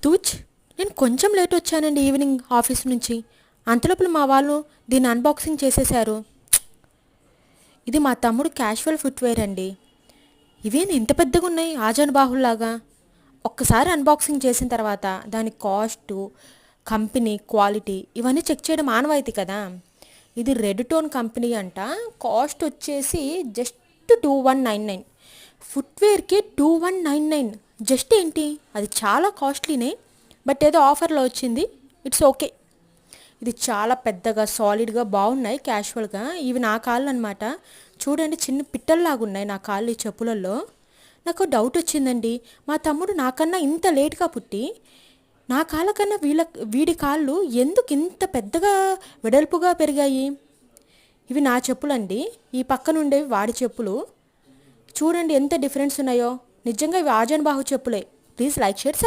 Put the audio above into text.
తూచ్ నేను కొంచెం లేట్ వచ్చానండి ఈవినింగ్ ఆఫీస్ నుంచి. అంతలోపల మా వాళ్ళు దీన్ని అన్బాక్సింగ్ చేసేశారు. ఇది మా తమ్ముడు క్యాషువల్ ఫుట్వేర్ అండి. ఇవేనా ఇంత పెద్దగా ఉన్నాయి ఆజాన్ బాహుల్లాగా. ఒక్కసారి అన్బాక్సింగ్ చేసిన తర్వాత దాని కాస్టు, కంపెనీ, క్వాలిటీ ఇవన్నీ చెక్ చేయడం ఆనవాయితీ కదా. ఇది రెడ్ టోన్ కంపెనీ అంట. కాస్ట్ వచ్చేసి జస్ట్ 2199. ఫుట్వేర్కి 2199 జస్ట్ ఏంటి, అది చాలా కాస్ట్లీనే. బట్ ఏదో ఆఫర్లో వచ్చింది, ఇట్స్ ఓకే. ఇది చాలా పెద్దగా సాలిడ్గా బాగున్నాయి క్యాషువల్గా. ఇవి నా కాళ్ళు అనమాట. చూడండి చిన్న పిట్టల్లాగా ఉన్నాయి నా కాళ్ళు ఈ చెప్పులలో. నాకు డౌట్ వచ్చిందండి, మా తమ్ముడు నాకన్నా ఇంత లేట్గా పుట్టి నా కాళ్ళ కన్నా వీడి కాళ్ళు ఎందుకు ఇంత పెద్దగా వెడల్పుగా పెరిగాయి. ఇవి నా చెప్పులండి, ఈ పక్కన ఉండేవి వాడి చెప్పులు. చూడండి ఎంత డిఫరెన్స్ ఉన్నాయో. నిజంగా ఇవి ఆజాన్ బాహు చెప్పులే. Please like share.